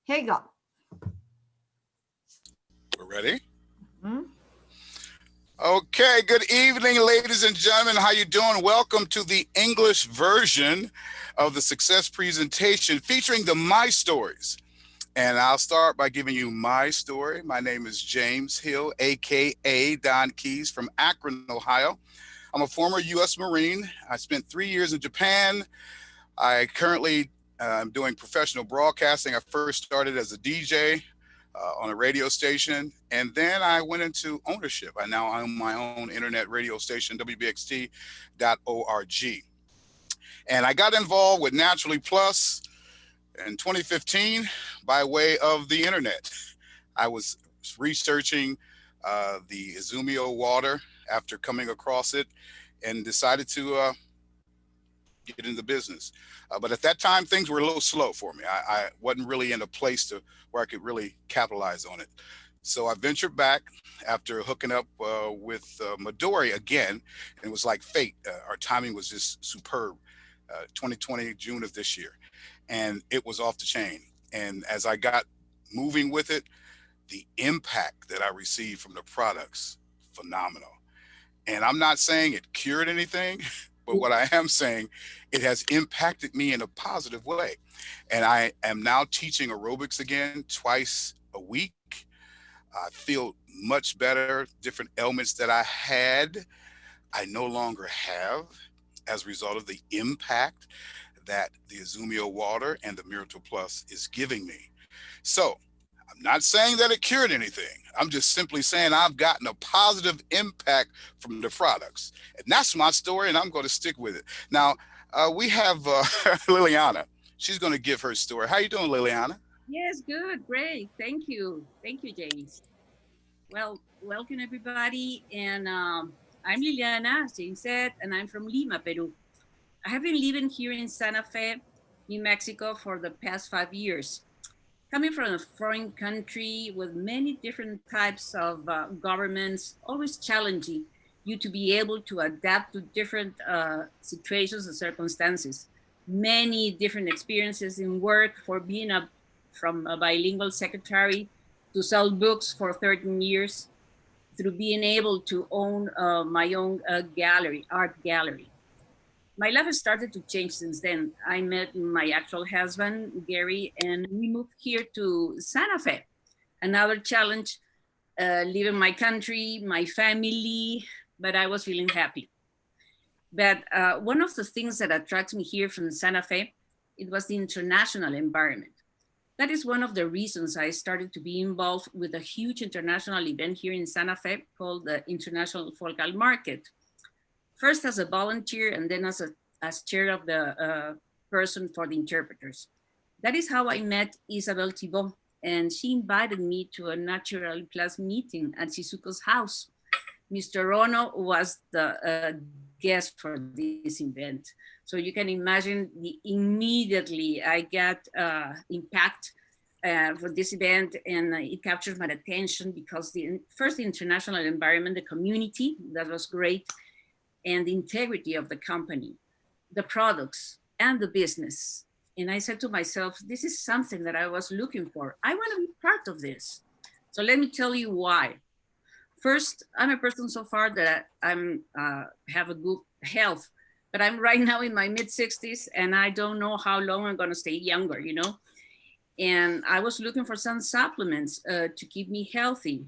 Hey, go. We're ready? Hmm? Okay, good evening, ladies and gentlemen. How you doing? Welcome to the English version of the success presentation featuring the My Stories. And I'll start by giving you my story. My name is James Hill, AKA Don Keys from Akron, Ohio. I'm a former U.S. Marine. I spent 3 years in Japan. I currently am doing professional broadcasting. I first started as a DJ on a radio station, and then I went into ownership. I now own my own internet radio station, WBXT.org. And I got involved with Naturally Plus in 2015 by way of the internet. I was researching the Izumio water after coming across it and decided to get into business. But at that time, things were a little slow for me. I wasn't really in a place to where I could really capitalize on it. So I ventured back after hooking up with Midori again, and it was like fate. Our timing was just superb. 2020, June of this year, and it was off the chain. And as I got moving with it, the impact that I received from the products, phenomenal. And I'm not saying it cured anything, but what I am saying, it has impacted me in a positive way. And I am now teaching aerobics again twice a week. I feel much better. Different ailments that I had, I no longer have as a result of the impact that the Izumio water and the Miracle Plus is giving me. So I'm not saying that it cured anything. I'm just simply saying I've gotten a positive impact from the products. And that's my story, and I'm going to stick with it. Now, we have Liliana. She's going to give her story. How you doing, Liliana? Yes, good, great. Thank you. Thank you, James. Well, welcome everybody. And I'm Liliana, as James said, and I'm from Lima, Peru. I have been living here in Santa Fe, New Mexico for the past 5 years. Coming from a foreign country with many different types of governments, always challenging you to be able to adapt to different situations and circumstances. Many different experiences in work for being from a bilingual secretary to sell books for 13 years, through being able to own my own art gallery. My life has started to change since then. I met my actual husband, Gary, and we moved here to Santa Fe. Another challenge, leaving my country, my family, but I was feeling happy. But one of the things that attracts me here from Santa Fe, it was the international environment. That is one of the reasons I started to be involved with a huge international event here in Santa Fe called the International Folcal Market. First as a volunteer and then as chair of the person for the interpreters. That is how I met Isabel Thibault, and she invited me to a natural class meeting at Shizuko's house. Mr. Ono was the guest for this event. So you can imagine immediately I got impact for this event, and it captured my attention because the international environment, the community, that was great, and the integrity of the company, the products, and the business. And I said to myself, this is something that I was looking for. I want to be part of this. So let me tell you why. First, I'm a person so far that I'm have a good health, but I'm right now in my mid 60s and I don't know how long I'm gonna stay younger, you know? And I was looking for some supplements to keep me healthy.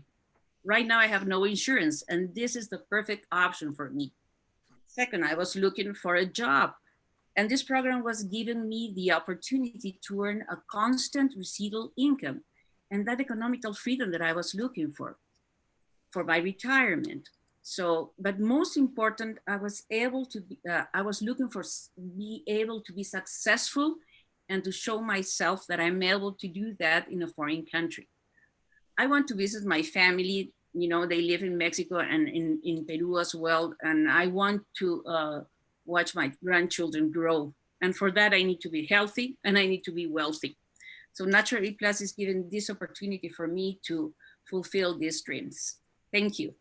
Right now I have no insurance, and this is the perfect option for me. Second, I was looking for a job, and this program was giving me the opportunity to earn a constant residual income and that economical freedom that I was looking for my retirement. So, but most important, I was able to I was looking for be able to be successful and to show myself that I'm able to do that in a foreign country. I want to visit my family. You know, they live in Mexico and in Peru as well. And I want to watch my grandchildren grow. And for that, I need to be healthy and I need to be wealthy. So Natural E Plus is giving this opportunity for me to fulfill these dreams. Thank you.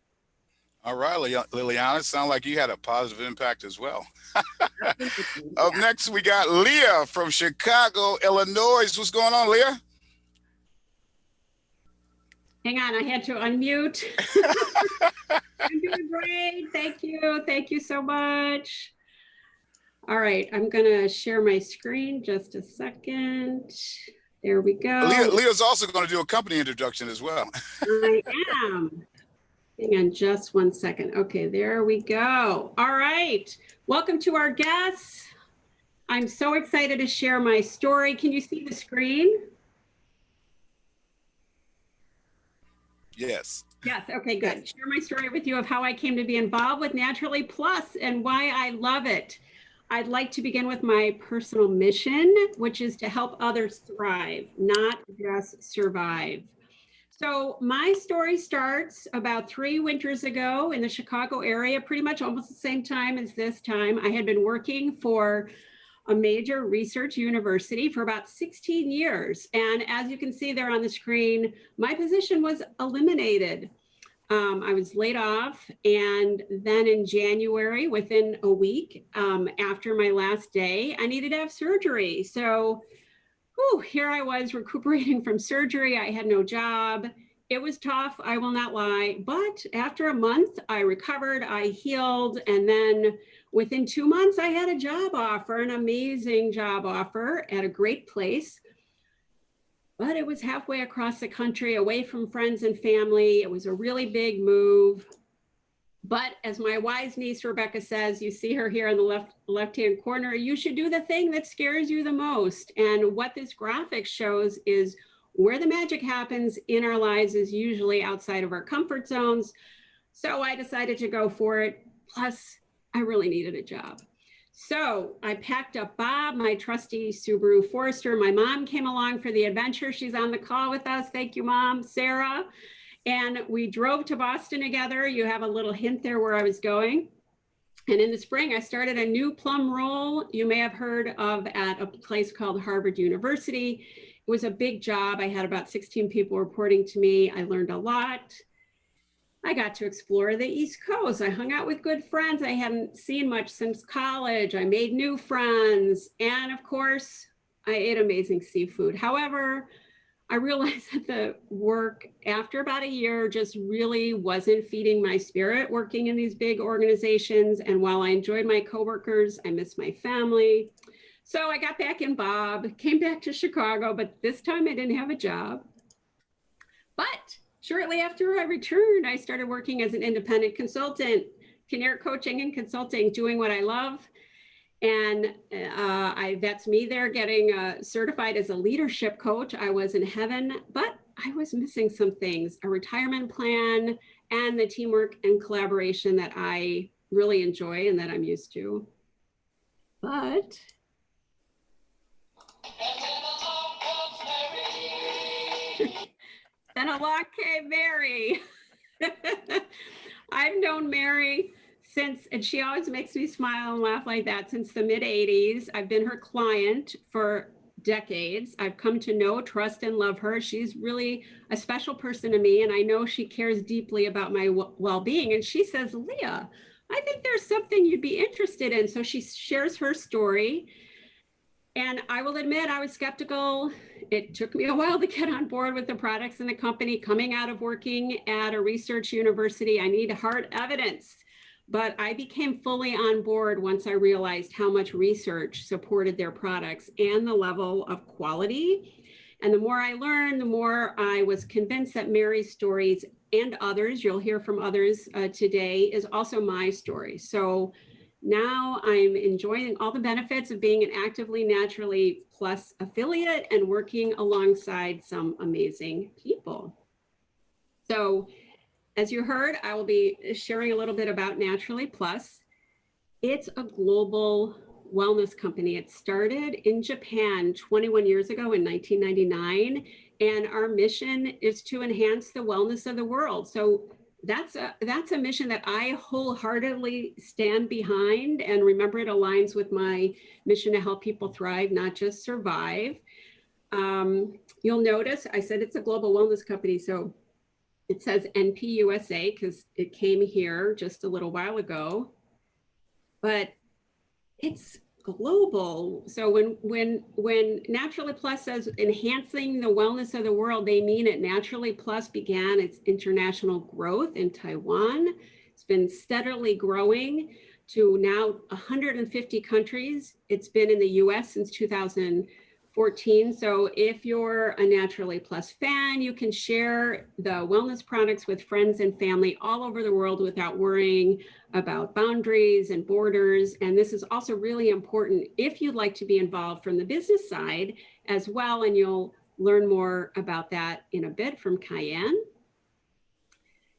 All right, Liliana, sound like you had a positive impact as well. Absolutely, Up yeah. next, we got Leah from Chicago, Illinois. What's going on, Leah? Hang on, I had to unmute. I'm doing great. Thank you. Thank you so much. All right, I'm gonna share my screen just a second. There we go. Leah's also going to do a company introduction as well. I am. Hang on just one second. Okay, there we go. All right, welcome to our guests. I'm so excited to share my story. Can you see the screen? Yes. Yes, okay, good. Share my story with you of how I came to be involved with Naturally Plus and why I love it. I'd like to begin with my personal mission, which is to help others thrive, not just survive. So my story starts about 3 winters ago in the Chicago area, pretty much almost the same time as this time. I had been working for a major research university for about 16 years. And as you can see there on the screen, my position was eliminated. I was laid off, and then in January, within a week after my last day, I needed to have surgery. So here I was recuperating from surgery. I had no job. It was tough, I will not lie. But after a month, I recovered, I healed, and then within 2 months, I had a job offer, an amazing job offer at a great place. But it was halfway across the country, away from friends and family. It was a really big move. But as my wise niece, Rebecca, says, you see her here in the left-hand corner, you should do the thing that scares you the most. And what this graphic shows is where the magic happens in our lives is usually outside of our comfort zones. So I decided to go for it. Plus, I really needed a job. So I packed up Bob, my trusty Subaru Forester. My mom came along for the adventure. She's on the call with us. Thank you, Mom. Sarah. And we drove to Boston together. You have a little hint there where I was going. And in the spring, I started a new plum role you may have heard of at a place called Harvard University. It was a big job. I had about 16 people reporting to me. I learned a lot. I got to explore the East Coast. I hung out with good friends I hadn't seen much since college. I made new friends. And of course, I ate amazing seafood. However, I realized that the work after about a year just really wasn't feeding my spirit working in these big organizations. And while I enjoyed my coworkers, I missed my family. So I got back in Bob, came back to Chicago, but this time I didn't have a job. But shortly after I returned, I started working as an independent consultant, Kinnear Coaching and Consulting, doing what I love. And that's me there getting certified as a leadership coach. I was in heaven, but I was missing some things, a retirement plan and the teamwork and collaboration that I really enjoy and that I'm used to. But then along came Mary. I've known Mary since, and she always makes me smile and laugh like that, since the mid 80s. I've been her client for decades. I've come to know, trust, and love her. She's really a special person to me, and I know she cares deeply about my well-being. And she says, Leah, I think there's something you'd be interested in. So she shares her story. And I will admit, I was skeptical. It took me a while to get on board with the products in the company. Coming out of working at a research university, I need hard evidence. But I became fully on board once I realized how much research supported their products and the level of quality. And the more I learned, the more I was convinced that Mary's stories and others, you'll hear from others today, is also my story. So now I'm enjoying all the benefits of being an Actively Naturally Plus affiliate and working alongside some amazing people. So as you heard, I will be sharing a little bit about Naturally Plus. It's a global wellness company. It started in Japan 21 years ago in 1999, and our mission is to enhance the wellness of the world. So that's a mission that I wholeheartedly stand behind, and remember, it aligns with my mission to help people thrive, not just survive. You'll notice I said it's a global wellness company, so it says NPUSA because it came here just a little while ago, but it's global. So when Naturally Plus says enhancing the wellness of the world, they mean it. Naturally Plus began its international growth in Taiwan. It's been steadily growing to now 150 countries. It's been in the US since 2014. So if you're a Naturally Plus fan, you can share the wellness products with friends and family all over the world without worrying about boundaries and borders. And this is also really important if you'd like to be involved from the business side as well. And you'll learn more about that in a bit from Cayenne.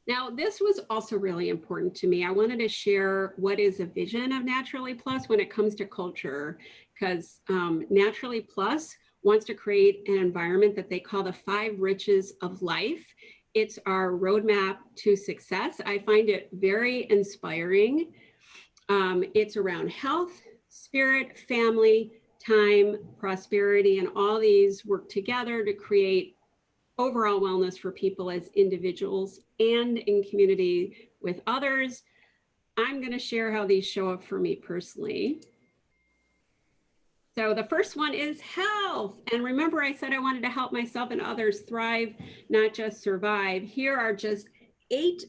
Now, this was also really important to me. I wanted to share what is a vision of Naturally Plus when it comes to culture, because Naturally Plus wants to create an environment that they call the 5 riches of life. It's our roadmap to success. I find it very inspiring. It's around health, spirit, family, time, prosperity, and all these work together to create overall wellness for people as individuals and in community with others. I'm going to share how these show up for me personally. So the first one is health. And remember, I said I wanted to help myself and others thrive, not just survive. Here are just 8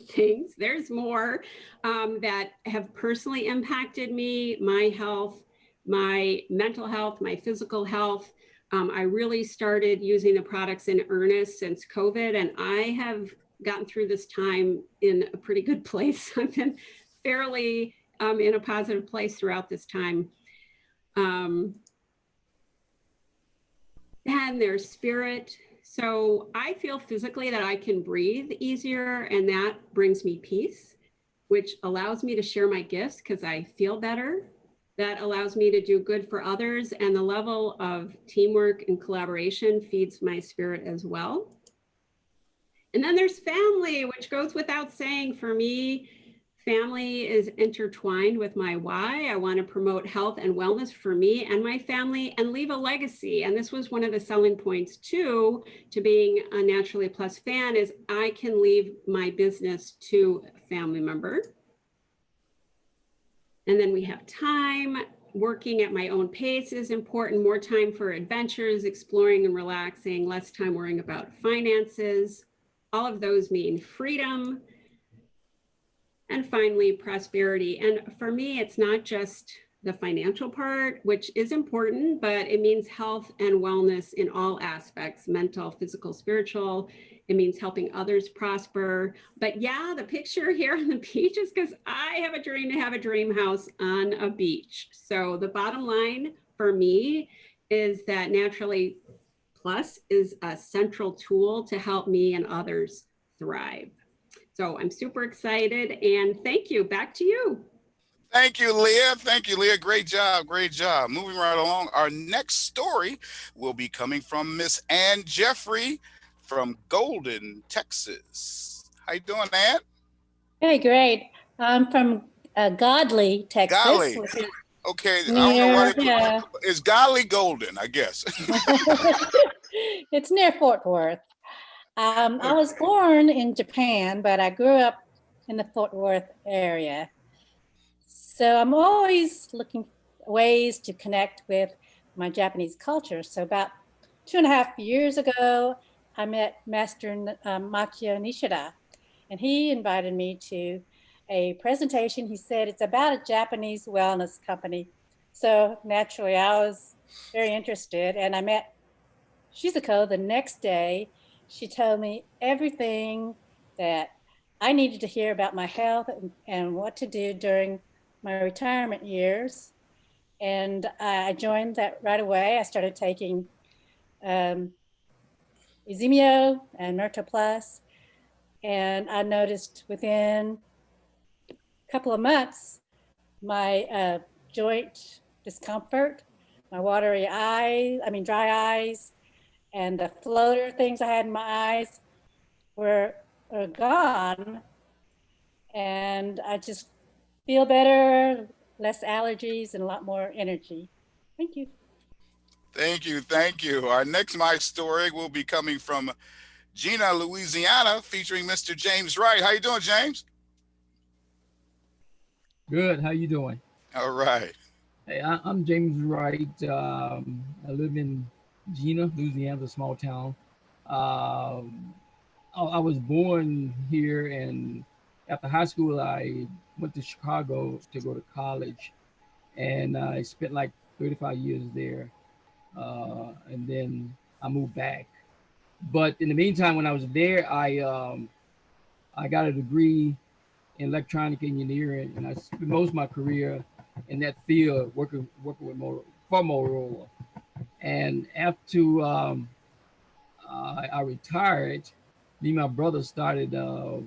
things, there's more, that have personally impacted me, my health, my mental health, my physical health. I really started using the products in earnest since COVID, and I have gotten through this time in a pretty good place. I've been fairly in a positive place throughout this time. Then there's spirit. So I feel physically that I can breathe easier, and that brings me peace, which allows me to share my gifts because I feel better. That allows me to do good for others, and the level of teamwork and collaboration feeds my spirit as well. And then there's family, which goes without saying. For me, family is intertwined with my why. I want to promote health and wellness for me and my family and leave a legacy. And this was one of the selling points too, to being a Naturally Plus fan, is I can leave my business to a family member. And then we have time. Working at my own pace is important. More time for adventures, exploring and relaxing, less time worrying about finances. All of those mean freedom. And finally, prosperity. And for me, it's not just the financial part, which is important, but it means health and wellness in all aspects, mental, physical, spiritual. It means helping others prosper. But yeah, the picture here on the beach is because I have a dream to have a dream house on a beach. So the bottom line for me is that Naturally Plus is a central tool to help me and others thrive. So I'm super excited, and thank you. Back to you. Thank you, Leah. Thank you, Leah. Great job. Great job. Moving right along. Our next story will be coming from Miss Ann Jeffrey from Golden, Texas. How you doing, Ann? Hey, great. I'm from Godley, Texas. Golly. which is Okay. I don't near, know why they yeah. It's Golly Golden, I guess. It's near Fort Worth. I was born in Japan, but I grew up in the Fort Worth area. So I'm always looking for ways to connect with my Japanese culture. So about 2.5 years ago, I met Master Makio Nishida, and he invited me to a presentation. He said it's about a Japanese wellness company. So naturally, I was very interested, and I met Shizuko the next day. She told me everything that I needed to hear about my health and what to do during my retirement years. And I joined that right away. I started taking Izumio and Myrto Plus. And I noticed within a couple of months, my joint discomfort, my dry eyes, and the floater things I had in my eyes were gone. And I just feel better, less allergies, and a lot more energy. Thank you. Thank you. Thank you. Our next My Story will be coming from Gina, Louisiana, featuring Mr. James Wright. How you doing, James? Good. How you doing? All right. Hey, I'm James Wright. I live in Gina, Louisiana, a small town. Um, I was born here, and after high school, I went to Chicago to go to college, and I spent like 35 years there. And then I moved back. But in the meantime, when I was there, I got a degree in electronic engineering, and I spent most of my career in that field working with for Motorola. And after I retired, me and my brother started a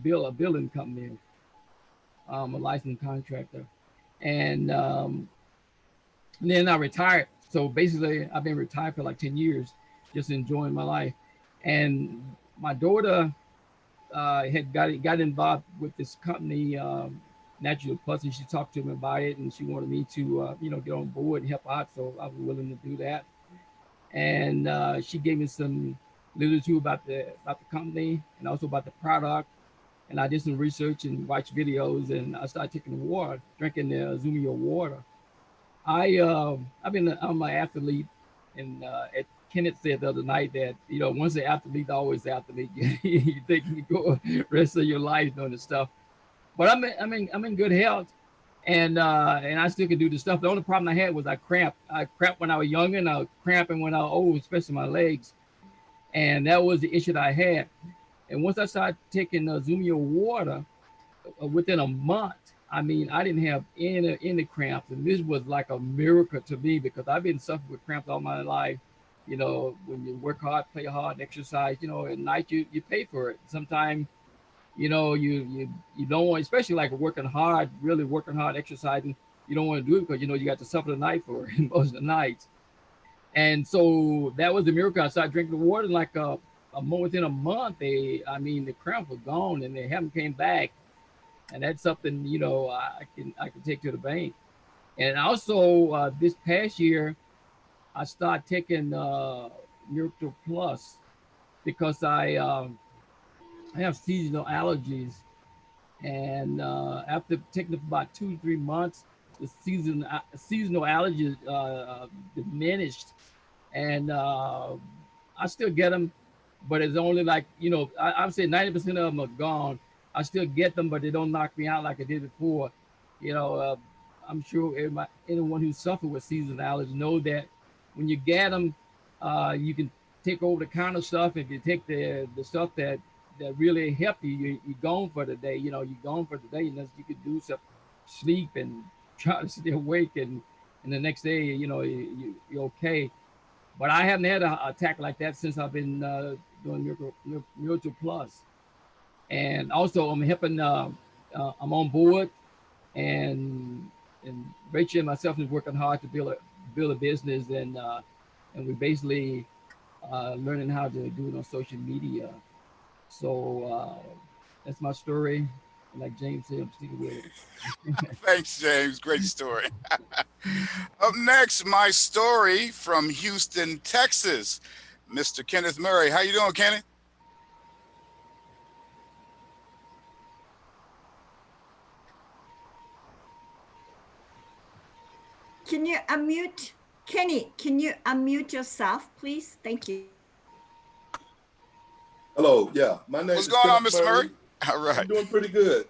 building company, a licensed contractor, and then I retired. So basically, I've been retired for like 10 years, just enjoying my life. And my daughter had got involved with this company, Natural Plus, and she talked to me about it, and she wanted me to, get on board and help out. So I was willing to do that. And she gave me some literature about the company and also about the product. And I did some research and watched videos, and I started taking the water, drinking the Azumio water. I'm an athlete, and Kenneth said the other night that once an athlete, always an athlete. You think you go rest of your life doing this stuff, but I'm in good health, and I still can do the stuff. The only problem I had was I cramped. I cramped when I was younger, and I was cramping when I was old, especially my legs, and that was the issue that I had. And once I started taking Zumio water, within a month, I mean, I didn't have any cramps, and this was like a miracle to me because I've been suffering with cramps all my life. When you work hard, play hard, exercise, at night you pay for it. Sometimes, you don't want, especially like working hard, really working hard, exercising. You don't want to do it because you got to suffer the night for it most of the nights. And so that was the miracle. I started drinking the water, and like within a month, the cramps were gone, and they haven't came back. And that's something I can take to the bank. And also this past year, I started taking Miracle Plus because I have seasonal allergies, and after taking it for about 2 3 months, the seasonal allergies diminished, and I still get them, but it's only like I would say 90% of them are gone. I still get them, but they don't knock me out like I did before. You know, uh, I'm sure anyone who suffered with seasonal allergies know that when you get them, you can take over the counter stuff. If you take the stuff that really help you, you're gone for the day. You're gone for the day, and you can do some sleep and try to stay awake, and the next day, you're okay. But I haven't had an attack like that since I've been doing Miracle Plus. And also I'm helping. I'm on board, and Rachel and myself is working hard to build a business, and we basically learning how to do it on social media. So that's my story. And like James said, I'm sticking with it. Thanks, James. Great story. Up next, my story from Houston, Texas. Mr. Kenneth Murray. How you doing, Kenneth? Can you unmute? Kenny, can you unmute yourself, please? Thank you. Hello, yeah. My name What's is going on, Kenneth Mr. Murray? Murray. All right. I'm doing pretty good.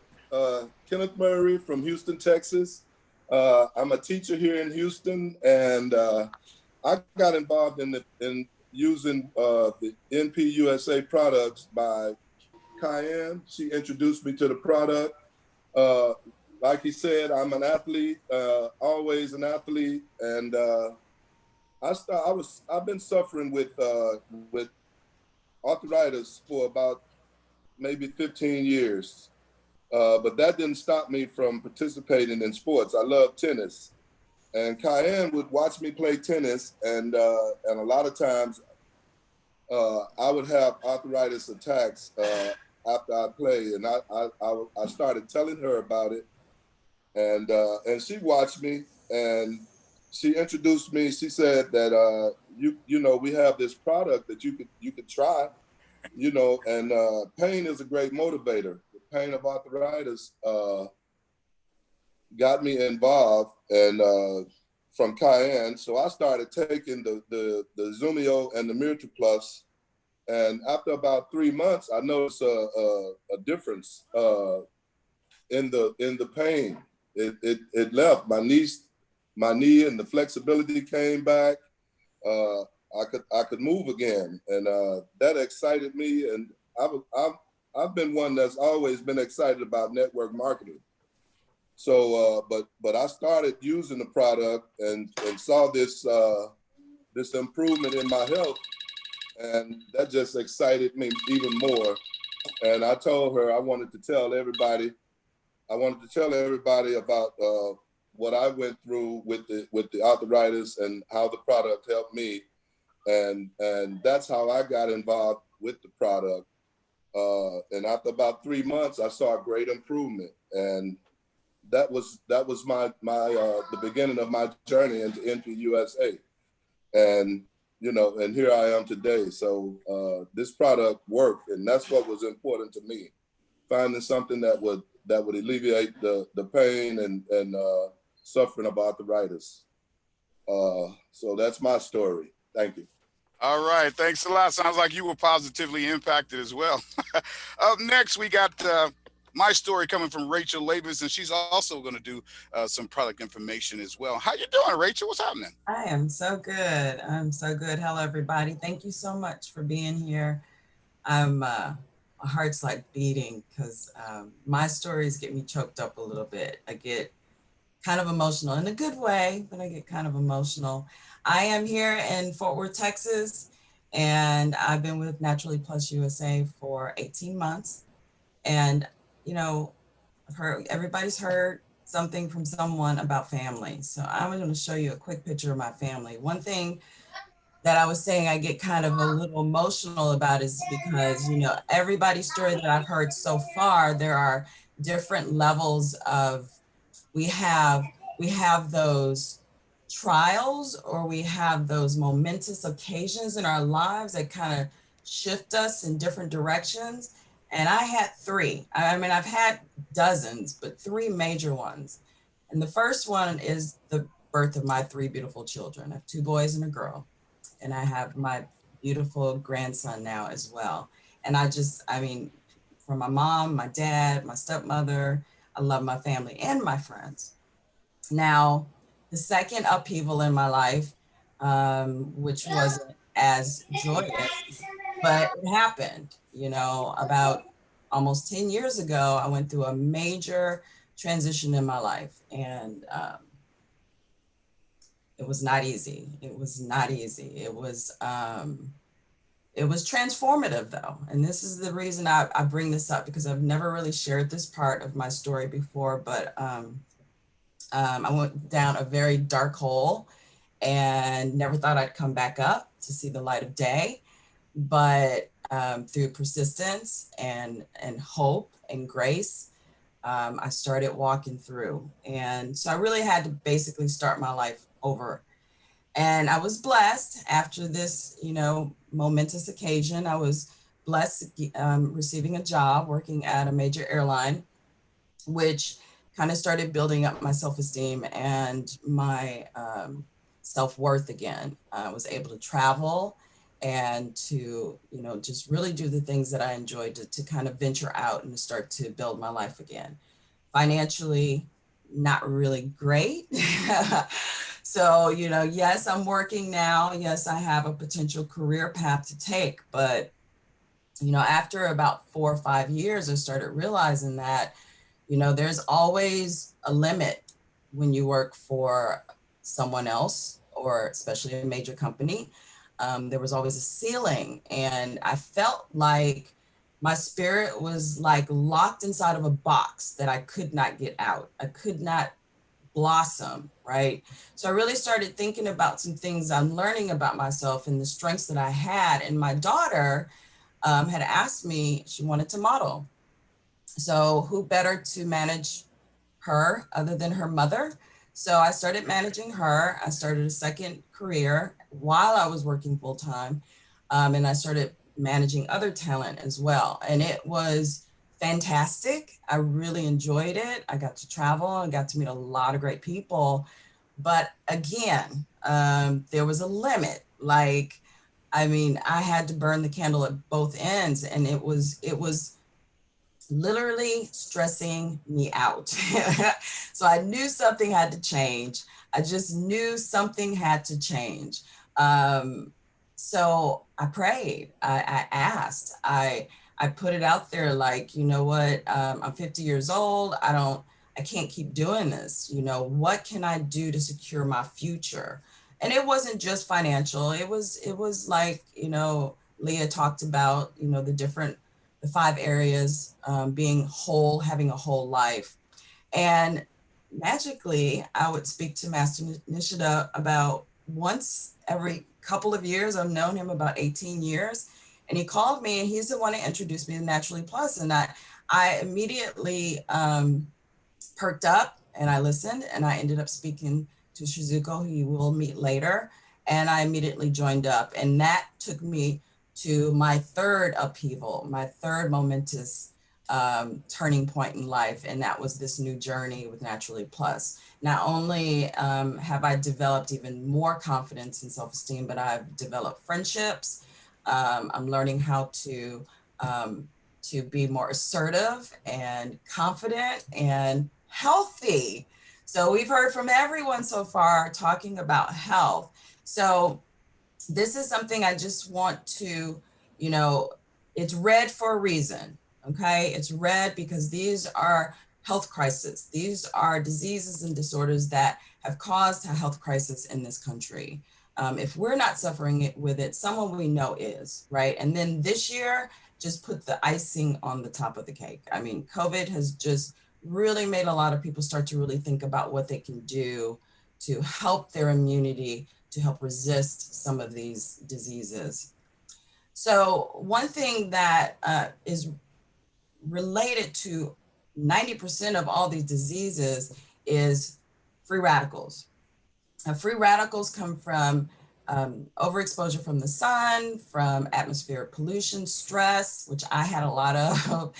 Kenneth Murray from Houston, Texas. I'm a teacher here in Houston, and I got involved in using the NPUSA products by Cayenne. She introduced me to the product. Like he said, I'm an athlete, always an athlete, and I've been suffering with arthritis for about maybe 15 years. But that didn't stop me from participating in sports. I love tennis. And Cayenne would watch me play tennis, and a lot of times I would have arthritis attacks after I play. And I started telling her about it, and she watched me, and she introduced me. She said that we have this product that you could try, and pain is a great motivator. The pain of arthritis got me involved and from Cayenne. So I started taking the Zumio and the Miracle Plus. And after about 3 months, I noticed a difference in the pain. It left my knee and the flexibility came back. I could move again, and that excited me. And I've been one that's always been excited about network marketing. So, but I started using the product and saw this improvement in my health, and that just excited me even more. And I told her I wanted to tell everybody about what I went through with the arthritis and how the product helped me, and that's how I got involved with the product. And after about 3 months, I saw a great improvement, and that was my the beginning of my journey into USA, and and here I am today. So this product worked, and that's what was important to me, finding something that would alleviate the pain and suffering of arthritis. So that's my story. Thank you. All right, thanks a lot. Sounds like you were positively impacted as well. Up next, we got my story coming from Rachel Labus, and she's also going to do some product information as well. How you doing, Rachel? What's happening? I am so good. I'm so good. Hello, everybody. Thank you so much for being here. My heart's like beating because my stories get me choked up a little bit. I get kind of emotional in a good way, but I get kind of emotional. I am here in Fort Worth, Texas, and I've been with Naturally Plus USA for 18 months. And, everybody's heard something from someone about family. So I'm going to show you a quick picture of my family. One thing that I was saying I get kind of a little emotional about is because, everybody's story that I've heard so far, there are different levels of, we have those trials, or we have those momentous occasions in our lives that kind of shift us in different directions. And I had 3. I mean, I've had dozens, but 3 major ones. And the first one is the birth of my 3 beautiful children. I have 2 boys and a girl. And I have my beautiful grandson now as well. And from my mom, my dad, my stepmother, I love my family and my friends. Now, the second upheaval in my life, which wasn't as joyous, but it happened, about almost 10 years ago, I went through a major transition in my life, and it was not easy. It was not easy. It was transformative though. And this is the reason I bring this up, because I've never really shared this part of my story before, but I went down a very dark hole and never thought I'd come back up to see the light of day. But through persistence and hope and grace, I started walking through. And so I really had to basically start my life over. And I was blessed after this, momentous occasion. I was blessed receiving a job working at a major airline, which kind of started building up my self-esteem and my self-worth again. I was able to travel and to, just really do the things that I enjoyed, to kind of venture out and start to build my life again. Financially, not really great. So, yes, I'm working now. Yes, I have a potential career path to take, but, after about 4 or 5 years, I started realizing that, there's always a limit when you work for someone else, or especially a major company. There was always a ceiling, and I felt like my spirit was like locked inside of a box that I could not get out. I could not blossom, right? So I really started thinking about some things I'm learning about myself and the strengths that I had. And my daughter had asked me, she wanted to model. So who better to manage her other than her mother? So I started managing her. I started a second career while I was working full time. And I started managing other talent as well. And it was fantastic. I really enjoyed it. I got to travel and got to meet a lot of great people. But again, there was a limit. Like, I mean, I had to burn the candle at both ends, and it was literally stressing me out. So I knew something had to change. I just knew something had to change. So I prayed, I asked, I put it out there like, you know what, I'm 50 years old. I can't keep doing this. You know, what can I do to secure my future? And it wasn't just financial. It was like, you know, Leah talked about, you know, the 5 areas, being whole, having a whole life. And magically, I would speak to Master Nishida about once every couple of years. I've known him about 18 years. And he called me, and he's the one who introduced me to Naturally Plus. And I immediately perked up, and I listened, and I ended up speaking to Shizuko, who you will meet later. And I immediately joined up. And that took me to my third upheaval, my third momentous turning point in life. And that was this new journey with Naturally Plus. Not only have I developed even more confidence and self-esteem, but I've developed friendships. I'm learning how to be more assertive and confident and healthy. So we've heard from everyone so far talking about health. So this is something I just want to, you know, it's red for a reason, okay? It's red because these are health crises. These are diseases and disorders that have caused a health crisis in this country. If we're not suffering with it, someone we know is, right? And then this year, just put the icing on the top of the cake. I mean, COVID has just really made a lot of people start to really think about what they can do to help their immunity, to help resist some of these diseases. So one thing that is related to 90% of all these diseases is free radicals. Now, free radicals come from overexposure from the sun, from atmospheric pollution, stress, which I had a lot of,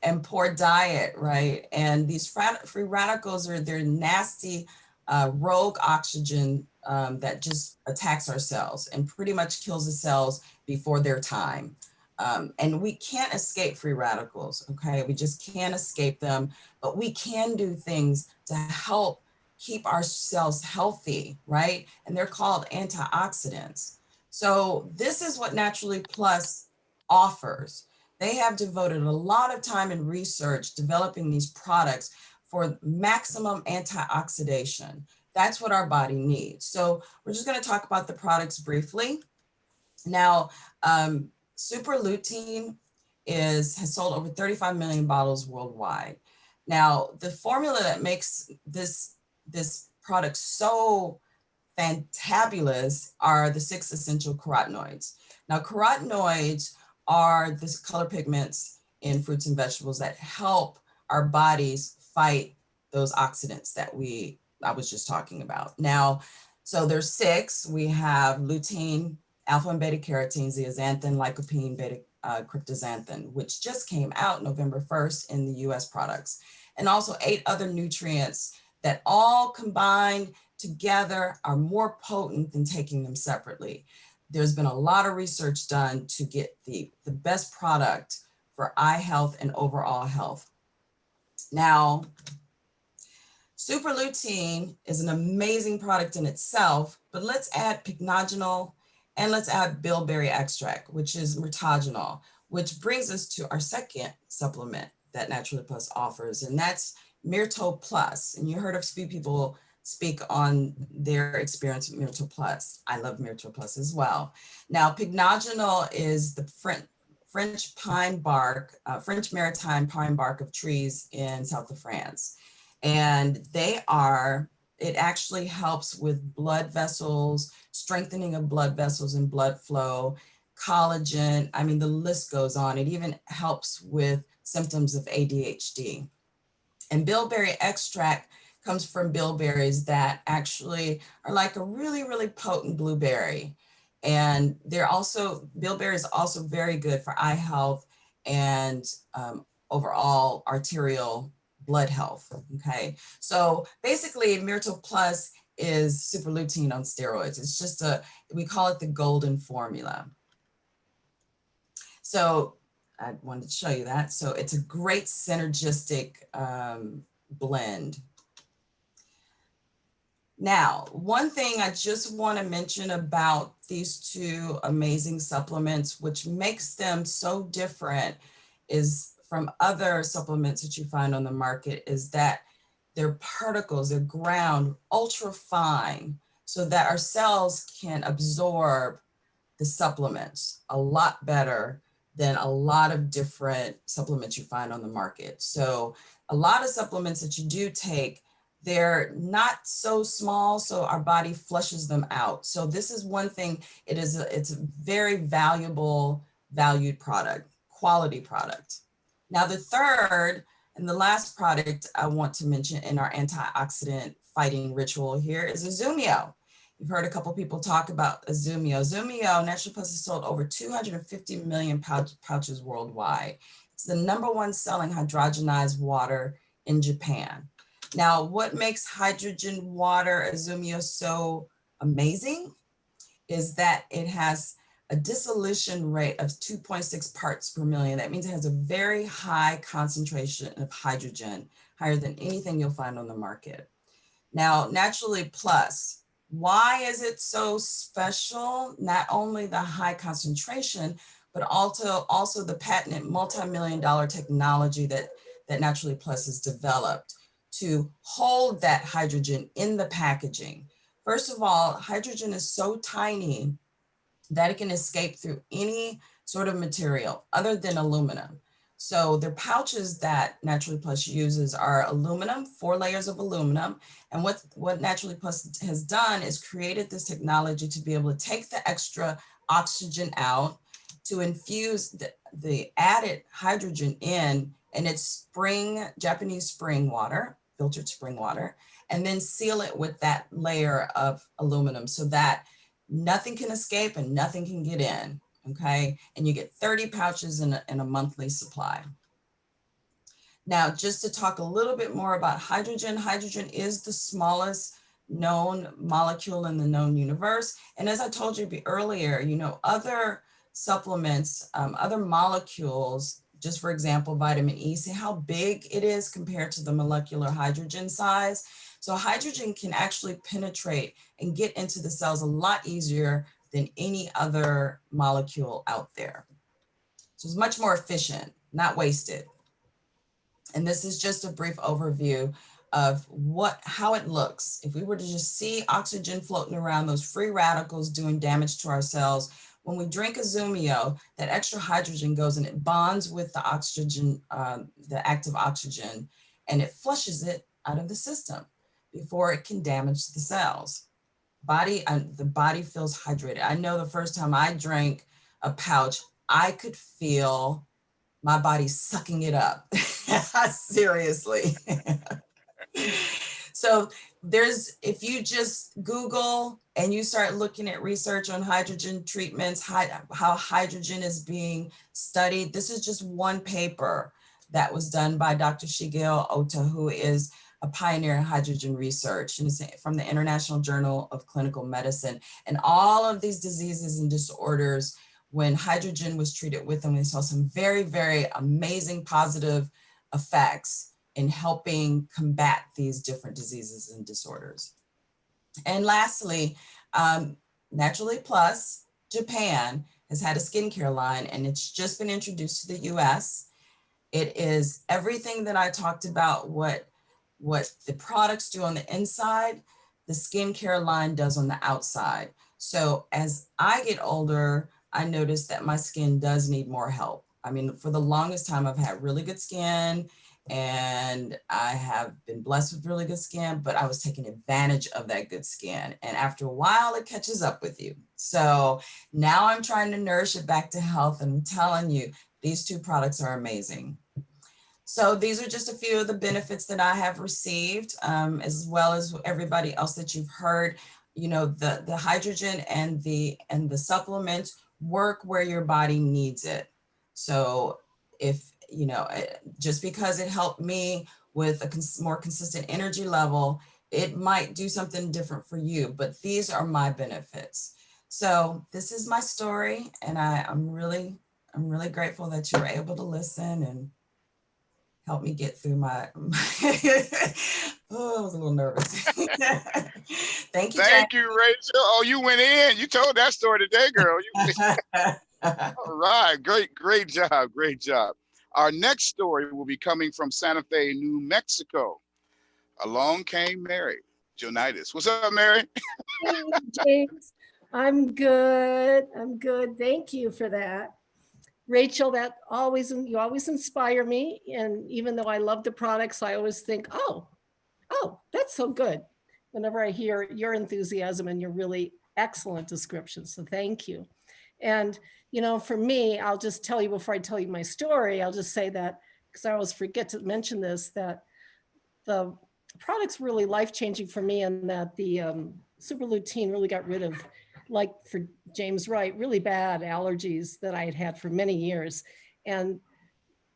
and poor diet, right? And these free radicals they're nasty rogue oxygen that just attacks our cells and pretty much kills the cells before their time. And we can't escape free radicals, okay? We just can't escape them, but we can do things to help keep our cells healthy, right? And they're called antioxidants. So this is what Naturally Plus offers. They have devoted a lot of time and research developing these products for maximum antioxidation. That's what our body needs. So we're just going to talk about the products briefly. Now, Super Lutein has sold over 35 million bottles worldwide. Now, the formula that makes this product so fantabulous are the 6 essential carotenoids. Now, carotenoids are the color pigments in fruits and vegetables that help our bodies fight those oxidants that I was just talking about. Now, so there's 6. We have lutein, alpha and beta carotenes, zeaxanthin, lycopene, beta cryptoxanthin, which just came out November 1st in the US products, and also 8 other nutrients that all combined together are more potent than taking them separately. There's been a lot of research done to get the best product for eye health and overall health. Now, Super Lutein is an amazing product in itself, but let's add pycnogenol and let's add bilberry extract, which is mirtogenol, which brings us to our second supplement that Naturally Plus offers, and that's Myrto Plus. And you heard a few people speak on their experience with Myrto Plus. I love Myrto Plus as well. Now, pycnogenol is the French pine bark, French maritime pine bark of trees in south of France. And it actually helps with blood vessels, strengthening of blood vessels and blood flow, collagen. I mean, the list goes on. It even helps with symptoms of ADHD. And bilberry extract comes from bilberries that actually are like a really, really potent blueberry. And bilberry is also very good for eye health and overall arterial blood health. Okay, so basically Miratil Plus is super lutein on steroids. It's just we call it the golden formula. So I wanted to show you that. So it's a great synergistic blend. Now, one thing I just want to mention about these two amazing supplements, which makes them so different is from other supplements that you find on the market, is that their particles, they're ground ultra fine so that our cells can absorb the supplements a lot better than a lot of different supplements you find on the market. So a lot of supplements that you do take, they're not so small, so our body flushes them out. So this is one thing, it's a very valued product, quality product. Now the third and the last product I want to mention in our antioxidant fighting ritual here is Azumio. You've heard a couple people talk about Azumio. Azumio, Naturally Plus, has sold over 250 million pouches worldwide. It's the #1 selling hydrogenized water in Japan. Now, what makes hydrogen water Azumio so amazing is that it has a dissolution rate of 2.6 parts per million. That means it has a very high concentration of hydrogen, higher than anything you'll find on the market. Now, Naturally Plus, why is it so special? Not only the high concentration, but also the patented multi-million-dollar technology that Naturally Plus has developed to hold that hydrogen in the packaging. First of all, hydrogen is so tiny that it can escape through any sort of material other than aluminum. So their pouches that Naturally Plus uses are aluminum, 4 layers of aluminum. And what Naturally Plus has done is created this technology to be able to take the extra oxygen out, to infuse the added hydrogen in, and it's Japanese spring water, filtered spring water, and then seal it with that layer of aluminum so that nothing can escape and nothing can get in. Okay, and you get 30 pouches in a monthly supply. Now, just to talk a little bit more about hydrogen, hydrogen is the smallest known molecule in the known universe. And as I told you earlier, other supplements, other molecules, just for example, vitamin E, see how big it is compared to the molecular hydrogen size. So hydrogen can actually penetrate and get into the cells a lot easier than any other molecule out there. So it's much more efficient, not wasted. And this is just a brief overview of how it looks. If we were to just see oxygen floating around, those free radicals doing damage to our cells, when we drink Azumio, that extra hydrogen goes and it bonds with the oxygen, the active oxygen, and it flushes it out of the system before it can damage the cells. The body feels hydrated. I know the first time I drank a pouch, I could feel my body sucking it up. Seriously. So if you just Google and you start looking at research on hydrogen treatments, how hydrogen is being studied, this is just one paper that was done by Dr. Shigeo Ota, who is a pioneer in hydrogen research, and it's from the International Journal of Clinical Medicine. And all of these diseases and disorders, when hydrogen was treated with them, we saw some very, very amazing positive effects in helping combat these different diseases and disorders. And lastly, Naturally Plus Japan has had a skincare line, and it's just been introduced to the US. It is everything that I talked about, what the products do on the inside, the skincare line does on the outside. So as I get older, I notice that my skin does need more help. I mean, for the longest time, I've had really good skin and I have been blessed with really good skin, but I was taking advantage of that good skin. And after a while, it catches up with you. So now I'm trying to nourish it back to health, and I'm telling you, these two products are amazing. So these are just a few of the benefits that I have received, as well as everybody else that you've heard. The hydrogen and the supplements work where your body needs it. So if you know, just because it helped me with a more consistent energy level, it might do something different for you, but these are my benefits. So this is my story, and I'm really grateful that you were able to listen and help me get through my, oh, I was a little nervous. Thank you, Jack. Thank you, Rachel. Oh, you went in. You told that story today, girl. All right. Great job. Great job. Our next story will be coming from Santa Fe, New Mexico. Along came Mary Jonitis. What's up, Mary? Hey, James. I'm good. I'm good. Thank you for that. Rachel, you always inspire me. And even though I love the products, I always think, oh, that's so good. Whenever I hear your enthusiasm and your really excellent description. So thank you. And, you know, for me, I'll just tell you before I tell you my story, I'll just say that, because I always forget to mention this, that the product's really life-changing for me, and that the super lutein really got rid of, like for James Wright, really bad allergies that I had had for many years. And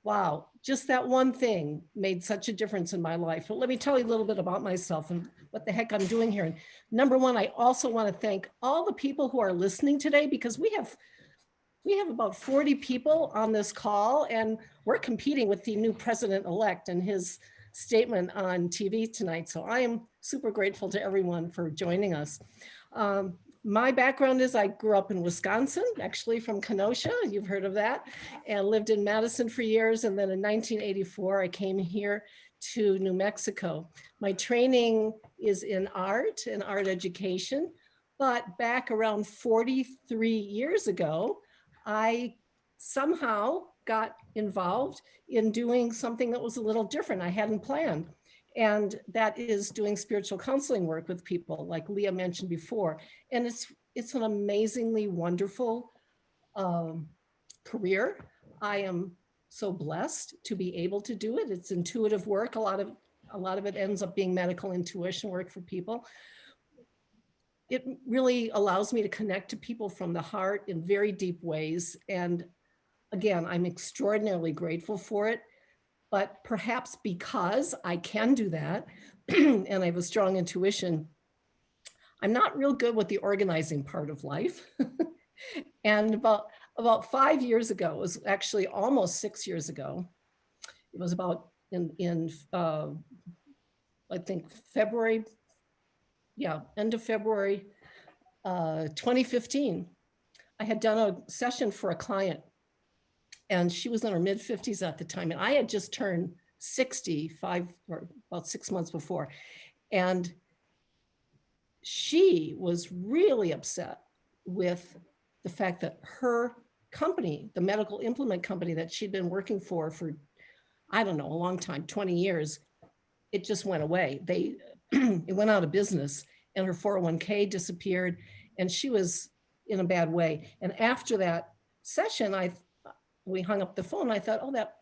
wow, just that one thing made such a difference in my life. But let me tell you a little bit about myself and what the heck I'm doing here. And number one, I also want to thank all the people who are listening today, because we have about 40 people on this call, and we're competing with the new president-elect and his statement on TV tonight. So I am super grateful to everyone for joining us. My background is I grew up in Wisconsin, actually from Kenosha, you've heard of that, and lived in Madison for years. And then in 1984, I came here to New Mexico. My training is in art and art education, but back around 43 years ago, I somehow got involved in doing something that was a little different I hadn't planned. And that is doing spiritual counseling work with people, like Leah mentioned before. And it's an amazingly wonderful career. I am so blessed to be able to do it. It's intuitive work. A lot of it ends up being medical intuition work for people. It really allows me to connect to people from the heart in very deep ways. And again, I'm extraordinarily grateful for it. But perhaps because I can do that and I have a strong intuition, I'm not real good with the organizing part of life. And about 5 years ago, it was actually almost 6 years ago. It was about in I think February, end of February 2015. I had done a session for a client, and she was in her mid 50s at the time. And I had just turned 65 or about 6 months before. And she was really upset with the fact that her company, the medical implement company that she'd been working for, I don't know, a long time, 20 years, it just went away. It went out of business, and her 401k disappeared, and she was in a bad way. And after that session, we hung up the phone. I thought, oh, that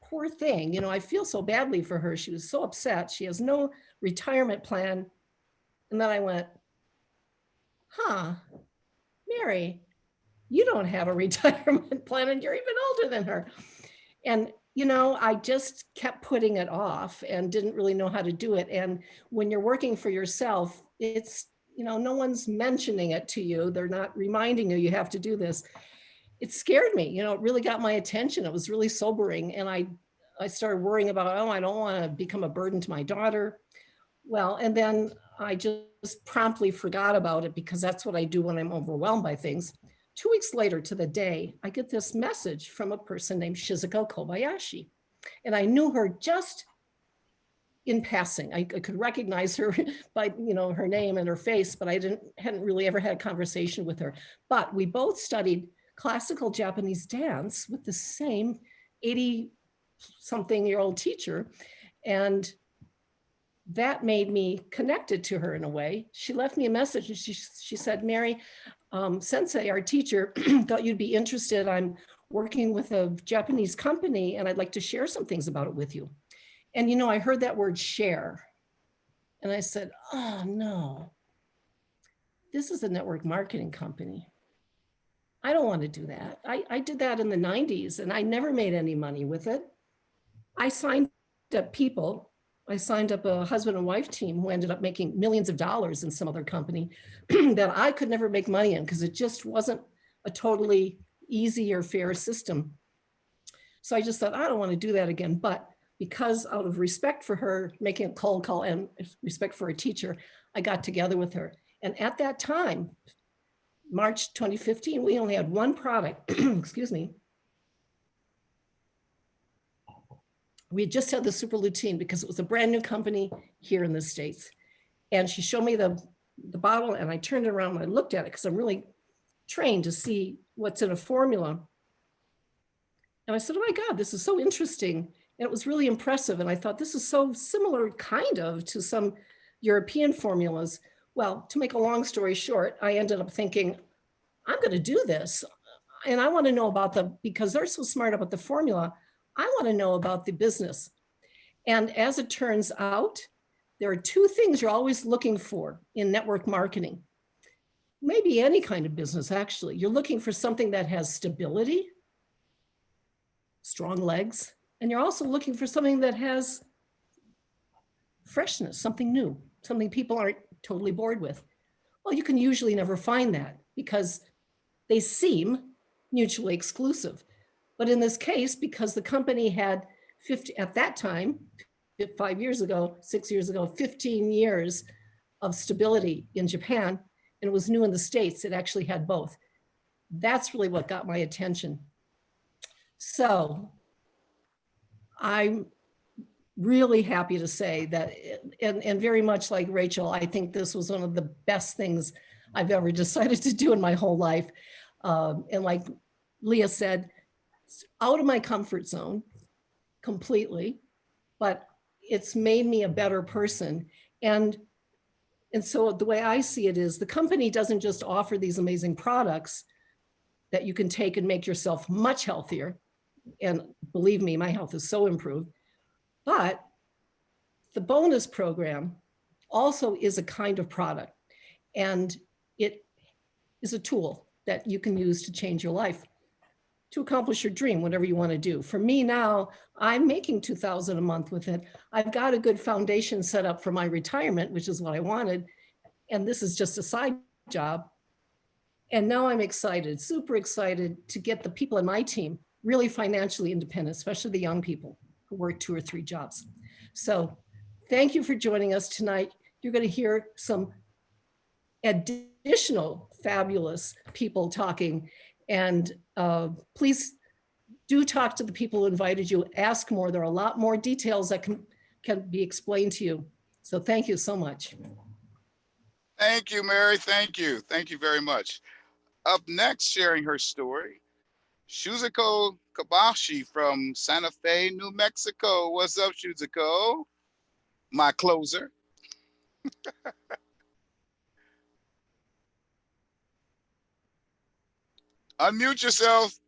poor thing. You know, I feel so badly for her. She was so upset. She has no retirement plan. And then I went, Mary, you don't have a retirement plan, and you're even older than her. And, you know, I just kept putting it off and didn't really know how to do it. And when you're working for yourself, it's, you know, no one's mentioning it to you. They're not reminding you have to do this. It scared me, you know, it really got my attention. It was really sobering. And I started worrying about, I don't want to become a burden to my daughter. Well, and then I just promptly forgot about it, because that's what I do when I'm overwhelmed by things. 2 weeks later to the day, I get this message from a person named Shizuko Kobayashi. And I knew her just in passing. I could recognize her by, you know, her name and her face, but I hadn't really ever had a conversation with her. But we both studied classical Japanese dance with the same 80-something-year-old teacher. And that made me connected to her in a way. She left me a message, and she said, Mary, Sensei, our teacher, thought you'd be interested. I'm working with a Japanese company, and I'd like to share some things about it with you. And, you know, I heard that word share. And I said, oh, no. This is a network marketing company. I don't want to do that. I did that in the 90s and I never made any money with it. I signed up people. I signed up a husband and wife team who ended up making millions of dollars in some other company that I could never make money in because it just wasn't a totally easy or fair system. So I just thought, I don't want to do that again. But because out of respect for her, making a cold call and respect for a teacher, I got together with her. And at that time, March 2015, we only had one product, excuse me. We had just had the Super Lutein because it was a brand new company here in the States. And she showed me the bottle and I turned it around and I looked at it because I'm really trained to see what's in a formula. And I said, oh my God, this is so interesting. And it was really impressive. And I thought this is so similar kind of to some European formulas. Well, to make a long story short, I ended up thinking, I'm going to do this. And I want to know about because they're so smart about the formula, I want to know about the business. And as it turns out, there are two things you're always looking for in network marketing. Maybe any kind of business, actually. You're looking for something that has stability, strong legs, and you're also looking for something that has freshness, something new, something people aren't totally bored with. Well, you can usually never find that because they seem mutually exclusive. But in this case, because the company had 50, at that time, 5 years ago, 6 years ago, 15 years of stability in Japan, and it was new in the States, it actually had both. That's really what got my attention. So I'm really happy to say that, and very much like Rachel, I think this was one of the best things I've ever decided to do in my whole life. And like Leah said, out of my comfort zone completely, but it's made me a better person. And so the way I see it is the company doesn't just offer these amazing products that you can take and make yourself much healthier. And believe me, my health is so improved. But the bonus program also is a kind of product. And it is a tool that you can use to change your life, to accomplish your dream, whatever you want to do. For me now, I'm making $2,000 a month with it. I've got a good foundation set up for my retirement, which is what I wanted. And this is just a side job. And now I'm excited, super excited to get the people in my team really financially independent, especially the young people who work 2 or 3 jobs. So thank you for joining us tonight. You're going to hear some additional fabulous people talking. And please do talk to the people who invited you. Ask more. There are a lot more details that can be explained to you. So thank you so much. Thank you, Mary. Thank you. Thank you very much. Up next, sharing her story, Shuzuko Kabashi from Santa Fe, New Mexico. What's up, Shuzuko? My closer. Unmute yourself.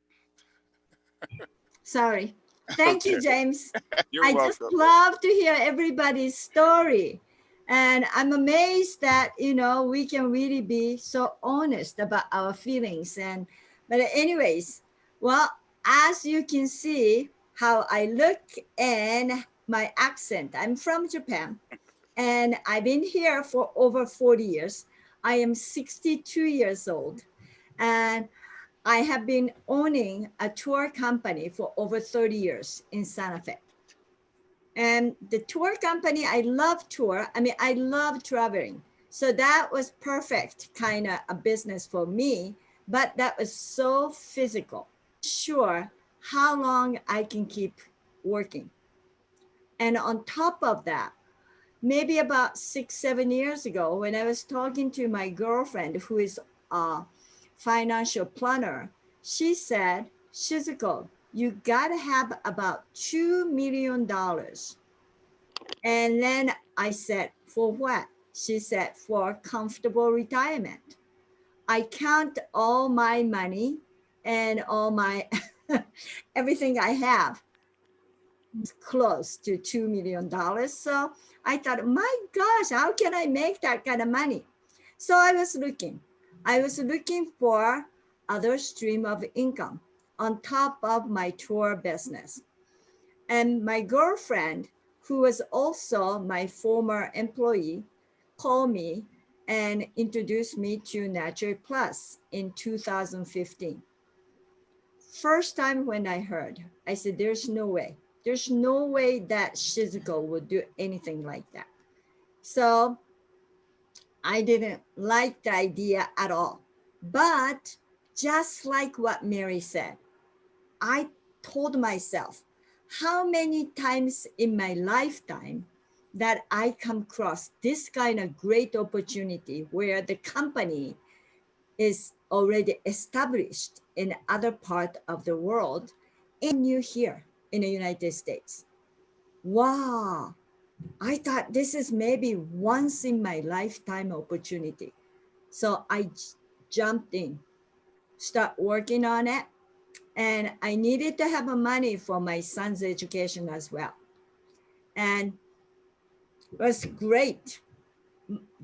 Sorry. Thank you, Okay. James. You're I welcome. just love to hear everybody's story. And I'm amazed that, we can really be so honest about our feelings. But anyways, well, as you can see how I look and my accent, I'm from Japan and I've been here for over 40 years. I am 62 years old and I have been owning a tour company for over 30 years in Santa Fe. And the tour company, I love tour. I love traveling. So that was perfect kind of a business for me, but that was so physical. Sure, how long I can keep working. And on top of that, maybe about 6-7 years ago, when I was talking to my girlfriend who is a financial planner, she said, Shizuko, you gotta have about $2 million. And then I said, for what? She said, for comfortable retirement. I count all my money and all my, everything I have close to $2 million. So I thought, my gosh, how can I make that kind of money? So I was looking for other stream of income on top of my tour business. And my girlfriend, who was also my former employee, called me and introduced me to Naturally Plus in 2015. First time when I heard, I said, there's no way. There's no way that Shizuko would do anything like that. So I didn't like the idea at all. But just like what Mary said, I told myself, how many times in my lifetime that I come across this kind of great opportunity where the company is already established in other part of the world and you here in the United States. Wow, I thought this is maybe once in my lifetime opportunity. So I jumped in, start working on it. And I needed to have money for my son's education as well. And it was great.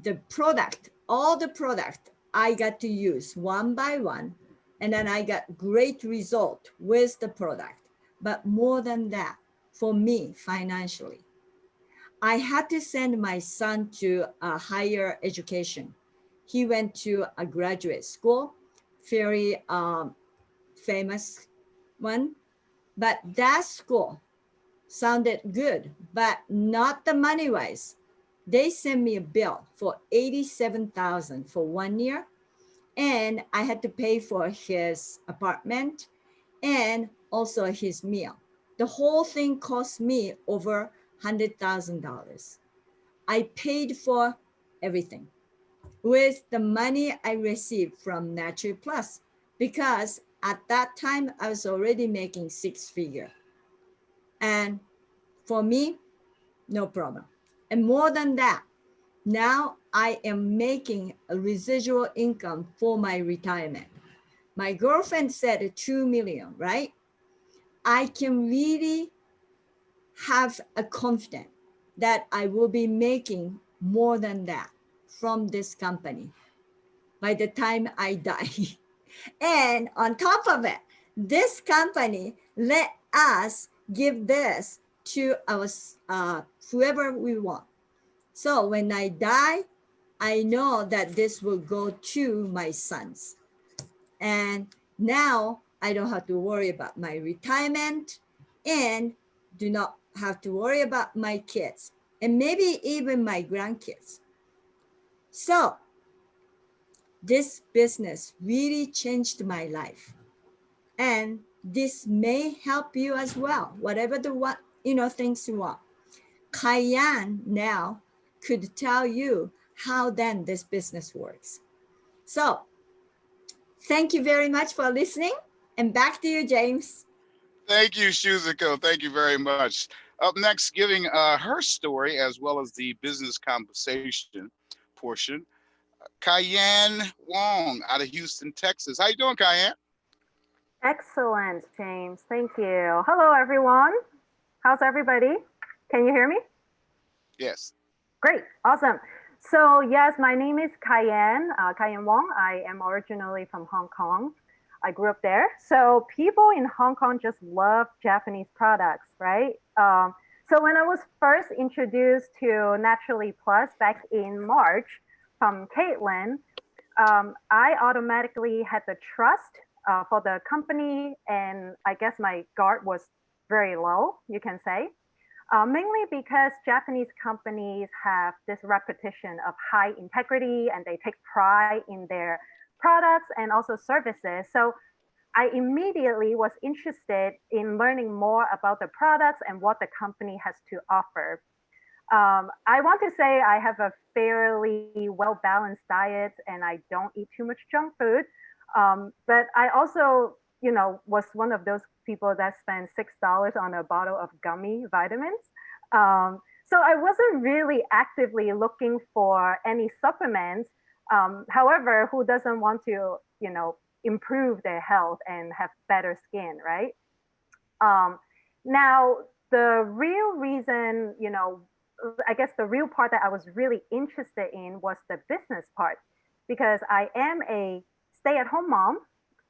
The product, all the product I got to use one by one. And then I got great result with the product. But more than that, for me financially, I had to send my son to a higher education. He went to a graduate school, very famous one, but that school sounded good, but not the money wise. They sent me a bill for $87,000 for 1 year, and I had to pay for his apartment and also his meal. The whole thing cost me over $100,000. I paid for everything with the money I received from Naturally Plus, because at that time I was already making 6-figure. And for me, no problem. And more than that, now I am making a residual income for my retirement. My girlfriend said 2 million, right? I can really have a confidence that I will be making more than that from this company by the time I die. And on top of it, this company let us give this to our whoever we want. So when I die, I know that this will go to my sons. And now I don't have to worry about my retirement and do not have to worry about my kids and maybe even my grandkids. So this business really changed my life. And this may help you as well, whatever the things you want. Kaiyan now could tell you how then this business works. So thank you very much for listening, and back to you, James. Thank you, Shizuko. Thank you very much. Up next, giving her story as well as the business compensation portion, Kaiyan Wong out of Houston, Texas. How you doing, Kaiyan? Excellent, James. Thank you. Hello, everyone. How's everybody? Can you hear me? Yes. Great. Awesome. So yes, my name is Kaiyan Wong. I am originally from Hong Kong. I grew up there. So people in Hong Kong just love Japanese products, right? So when I was first introduced to Naturally Plus back in March from Caitlin, I automatically had the trust for the company, and I guess my guard was very low, you can say. Mainly because Japanese companies have this reputation of high integrity and they take pride in their products and also services. So I immediately was interested in learning more about the products and what the company has to offer. I want to say I have a fairly well-balanced diet and I don't eat too much junk food. But I also, was one of those people that spend $6 on a bottle of gummy vitamins. So I wasn't really actively looking for any supplements. However, who doesn't want to, improve their health and have better skin, right? Now, the real reason, I guess the real part that I was really interested in was the business part, because I am a stay-at-home mom.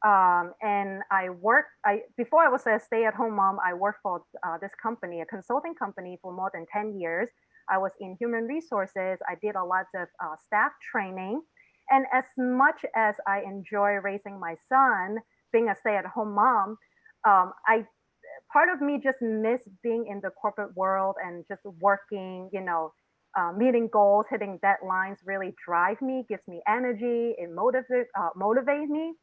And before I was a stay-at-home mom, I worked for this company, a consulting company, for more than 10 years. I was in human resources. I did a lot of staff training. And as much as I enjoy raising my son, being a stay-at-home mom, part of me just miss being in the corporate world and just working, meeting goals, hitting deadlines really drive me, gives me energy, it motivates me.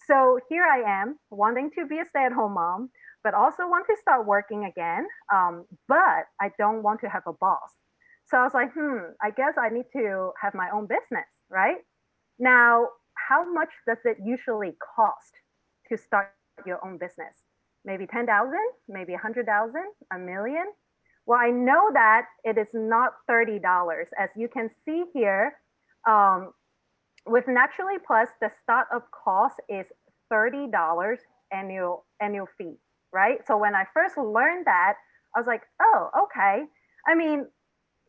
So here I am wanting to be a stay-at-home mom, but also want to start working again. But I don't want to have a boss. So I was like, I guess I need to have my own business, right? Now, how much does it usually cost to start your own business? Maybe 10,000, maybe 100,000, a million. Well, I know that it is not $30. As you can see here, with Naturally Plus, the startup cost is $30 annual fee, right? So when I first learned that, I was like, oh, okay. I mean,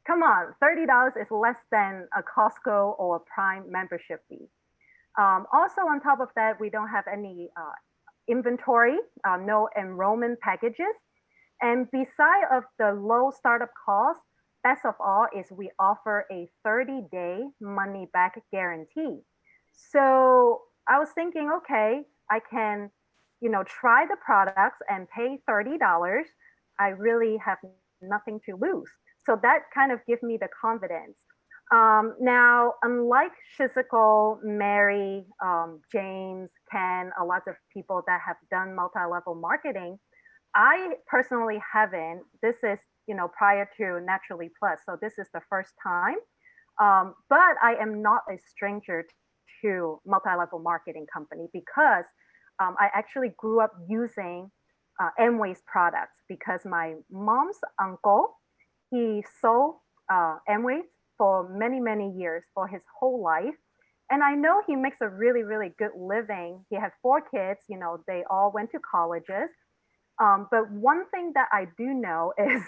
come on, $30 is less than a Costco or Prime membership fee. Also, on top of that, we don't have any inventory, no enrollment packages. And beside of the low startup cost, best of all is we offer a 30-day money back guarantee. So I was thinking, okay, I can, try the products and pay $30. I really have nothing to lose. So that kind of gives me the confidence. Now, unlike Shizuko, Mary, James, Ken, a lot of people that have done multi-level marketing, I personally haven't. This is, prior to Naturally Plus. So this is the first time. But I am not a stranger to multi-level marketing company because I actually grew up using Amway's products because my mom's uncle, he sold Amway's for many, many years, for his whole life. And I know he makes a really, really good living. He has 4 kids, they all went to colleges. But one thing that I do know is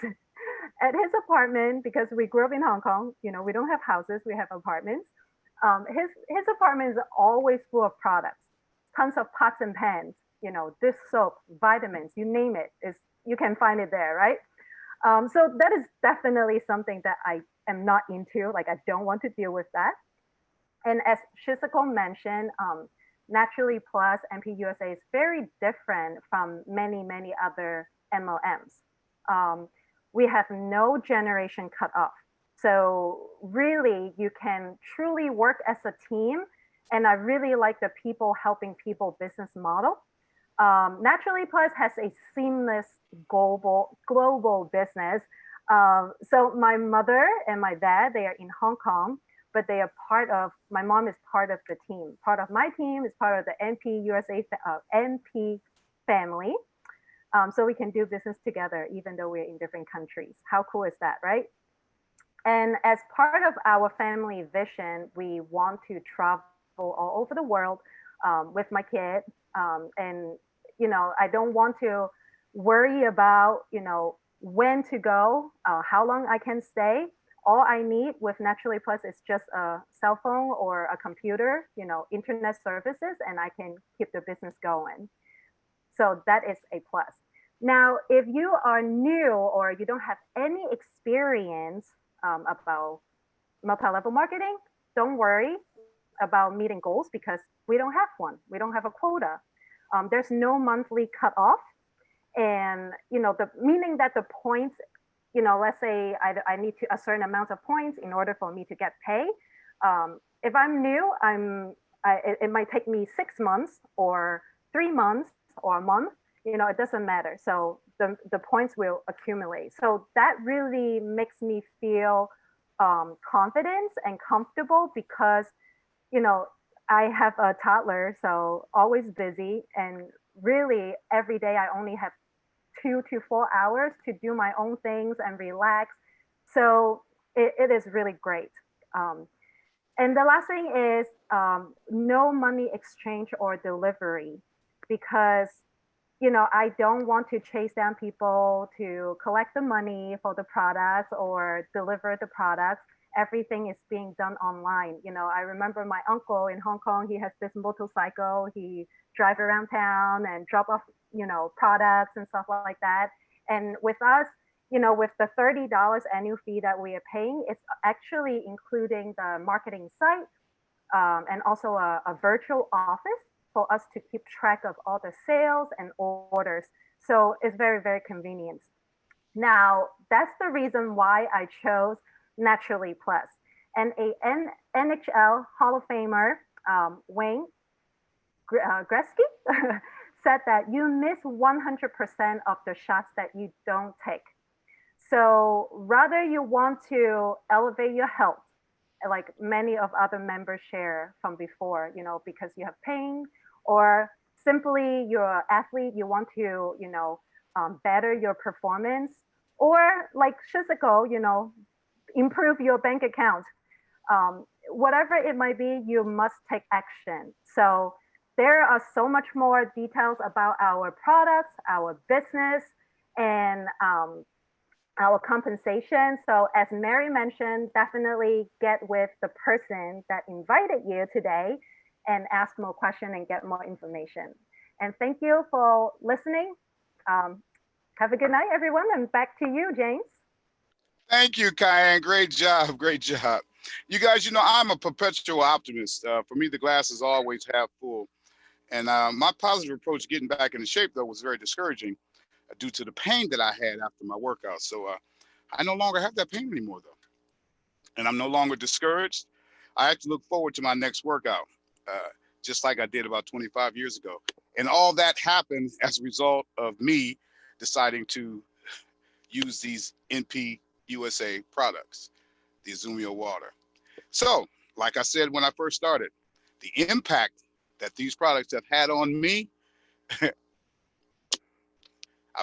at his apartment, because we grew up in Hong Kong, we don't have houses, we have apartments. His apartment is always full of products, tons of pots and pans, dish soap, vitamins, you name it, you can find it there, right? So that is definitely something that I am not into. Like, I don't want to deal with that. And as Shizuko mentioned, Naturally Plus, NP USA is very different from many, many other MLMs. We have no generation cutoff. So really, you can truly work as a team. And I really like the people helping people business model. Naturally Plus has a seamless global business. So my mother and my dad, they are in Hong Kong, but they are my mom is part of the team. Part of my team is part of the NP USA, NP family. So we can do business together, even though we're in different countries. How cool is that, right? And as part of our family vision, we want to travel all over the world with my kid. And, I don't want to worry about, when to go, how long I can stay. All I need with Naturally Plus is just a cell phone or a computer, internet services, and I can keep the business going. So that is a plus. Now, if you are new or you don't have any experience about multi-level marketing, don't worry about meeting goals because we don't have one. We don't have a quota. There's no monthly cutoff. And, the meaning that the points, let's say I need a certain amount of points in order for me to get paid. If I'm new, it might take me 6 months or 3 months or a month, it doesn't matter. So the points will accumulate. So that really makes me feel confidence and comfortable because, I have a toddler, so always busy. And really every day I only have 2 to 4 hours to do my own things and relax. So it is really great. And the last thing is no money exchange or delivery because, I don't want to chase down people to collect the money for the products or deliver the products. everything is being done online. You know, I remember my uncle in Hong Kong, he has this motorcycle, he drive around town and drop off, you know, products and stuff like that. And with us, you know, with the $30 annual fee that we are paying, it's actually including the marketing site and also a virtual office for us to keep track of all the sales and orders. So it's very, very convenient. Now, that's the reason why I chose Naturally Plus. And a NHL Hall of Famer, Wayne Gretzky, said that you miss 100% of the shots that you don't take. So rather you want to elevate your health, like many of other members share from before, you know, because you have pain, or simply you're an athlete, you want to, you know, better your performance, or like Shizuko, you know, improve your bank account. Whatever it might be, you must take action. So there are so much more details about our products, our business, and our compensation. So as Mary mentioned, definitely get with the person that invited you today and ask more questions and get more information. And thank you for listening. Have a good night, everyone, and back to you, James. Thank you, Kyan. Great job. Great job. You guys, you know, I'm a perpetual optimist. For me, the glass is always half full. And my positive approach getting back into shape, though, was very discouraging due to the pain that I had after my workout. So I no longer have that pain anymore, though. And I'm no longer discouraged. I have to look forward to my next workout, just like I did about 25 years ago. And all that happened as a result of me deciding to use these NP USA products, the Izumio water. So, like I said when I first started, the impact that these products have had on me, I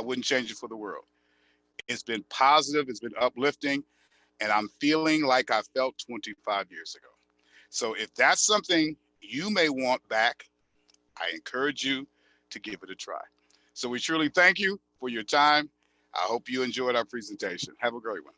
wouldn't change it for the world. It's been positive, it's been uplifting, and I'm feeling like I felt 25 years ago. So if that's something you may want back, I encourage you to give it a try. So we truly thank you for your time. I hope you enjoyed our presentation. Have a great one.